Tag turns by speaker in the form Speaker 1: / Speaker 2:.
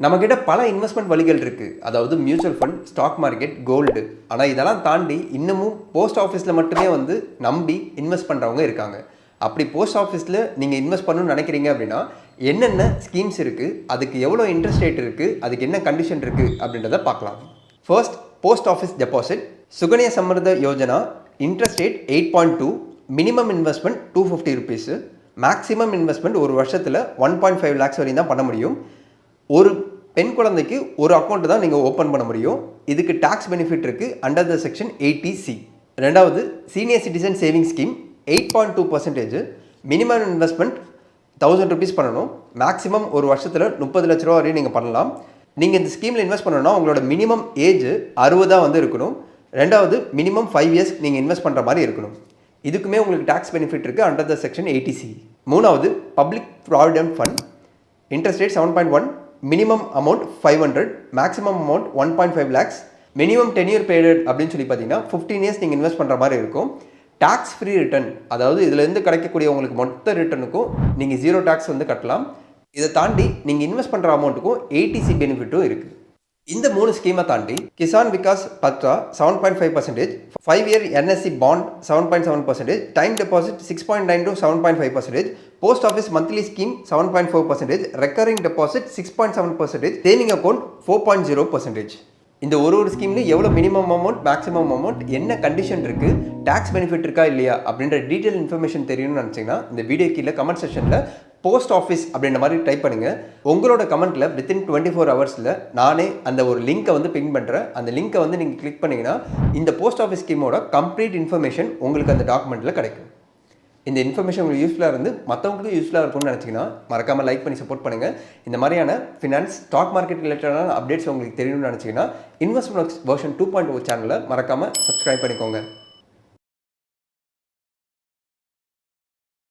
Speaker 1: நம்மக்கிட்ட பல இன்வெஸ்ட்மெண்ட் வழிகள் இருக்குது. அதாவது mutual fund, stock market, gold. ஆனால் இதெல்லாம் தாண்டி இன்னமும் போஸ்ட் ஆஃபீஸில் மட்டுமே நம்பி இன்வெஸ்ட் பண்ணுறவங்க இருக்காங்க. அப்படி போஸ்ட் ஆஃபீஸில் நீங்கள் இன்வெஸ்ட் பண்ணணும்னு நினைக்கிறீங்க அப்படின்னா என்னென்ன ஸ்கீம்ஸ் இருக்குது, அதுக்கு எவ்வளோ இன்ட்ரெஸ்ட் ரேட் இருக்குது, அதுக்கு என்ன கண்டிஷன் இருக்குது அப்படின்றத பார்க்கலாம். First, post office deposit. Sukanya Samrudha Yojana interest rate 8.2, minimum investment 250 rupees, maximum investment ஒரு வருஷத்தில் 1.5 lakhs வரையும் தான் பண்ண முடியும். ஒரு பெண் குழந்தைக்கு ஒரு அக்கௌண்ட் தான் நீங்கள் ஓப்பன் பண்ண முடியும். இதுக்கு டாக்ஸ் பெனிஃபிட் இருக்குது அண்டர் த செக்ஷன் 80C. ரெண்டாவது, senior citizen saving scheme 8.2%, minimum investment 1000 rupees பண்ணணும். மேக்ஸிமம் ஒரு வருஷத்தில் 30 லட்ச ரூபா வரையும் நீங்கள் பண்ணலாம். நீங்கள் இந்த ஸ்கீமில் இன்வெஸ்ட் பண்ணணும்னா உங்களோட மினிமம் ஏஜ் 60 இருக்கணும். ரெண்டாவது, மினிமம் 5 இயர்ஸ் நீங்கள் இன்வெஸ்ட் பண்ணுற மாதிரி இருக்கணும். இதுக்குமே உங்களுக்கு டாக்ஸ் பெனிஃபிட் இருக்குது அண்டர் த செக்ஷன் 80C. மூணாவது, public provident fund. Interest rate 7.1, minimum amount 500, maximum amount 1.5 lakhs. Minimum 10 year period அப்படின்னு சொல்லி பார்த்தீங்கன்னா 15 years நீங்கள் இன்வெஸ்ட் பண்ணுற மாதிரி இருக்கும். டாக்ஸ் ஃப்ரீ ரிட்டர்ன், அதாவது இதுலேருந்து கிடைக்கக்கூடிய உங்களுக்கு மொத்த ரிட்டர்னுக்கும் நீங்கள் 0 டாக்ஸ் கட்டலாம். இதை தாண்டி நீங்கள் இன்வெஸ்ட் பண்ணுற அமௌண்ட்டுக்கும் 80C பெனிஃபிட்டும் இருக்குது. இந்த 3 ஸ்கீமை தாண்டி Kisan Vikas Patra 7.5%, 5 year NSC bond 7.7%, time deposit 6.9 to 7.5%, post office monthly scheme 7.4%, recurring deposit 6.7%, saving account 4.0%. இந்த ஒரு ஸ்கீம்லேயும் எவ்வளோ மினிமம் அமௌண்ட், மேக்ஸிமம் அமௌண்ட், என்ன கண்டிஷன் இருக்குது, டாக்ஸ் பெனிஃபிட் இருக்கா இல்லையா அப்படின்ற டீட்டெயில் இன்ஃபர்மேஷன் தெரியணும்னு நினச்சிங்கன்னா இந்த வீடியோ கீழே கமெண்ட் செக்ஷனில் போஸ்ட் ஆஃபீஸ் அப்படின்ற மாதிரி டைப் பண்ணுங்கள். உங்களோட கமெண்ட்டில் வித்தின் 24 ஹவர்ஸில் நானே அந்த ஒரு லிங்க்கை பின் பண்ணுறேன். அந்த லிங்க்கை நீங்கள் கிளிக் பண்ணிங்கன்னா இந்த போஸ்ட் ஆஃபீஸ் ஸ்கீமோட கம்ப்ளீட் இன்ஃபர்மேஷன் உங்களுக்கு அந்த டாக்குமெண்ட்டில் கிடைக்கும். இந்த இன்ஃபர்மேஷன் உங்களுக்கு யூஸ்ஃபுல்லாக இருந்து மற்றவங்களுக்கும் யூஸ்ஃபுல்லாக இருக்கும்னு நினச்சிங்கன்னா மறக்காமல் லைக் பண்ணி சப்போர்ட் பண்ணுங்கள். இந்த மாதிரியான ஃபினான்ஸ், ஸ்டாக் மார்க்கெட் ரிலேட்டடான அப்டேட்ஸ் உங்களுக்கு தெரியணும்னு நினச்சிங்கன்னா இன்வெஸ்ட்மெண்ட் வெர்ஷன் 2.0 சேனலை மறக்காமல் சப்ஸ்கிரைப் பண்ணிக்கோங்க.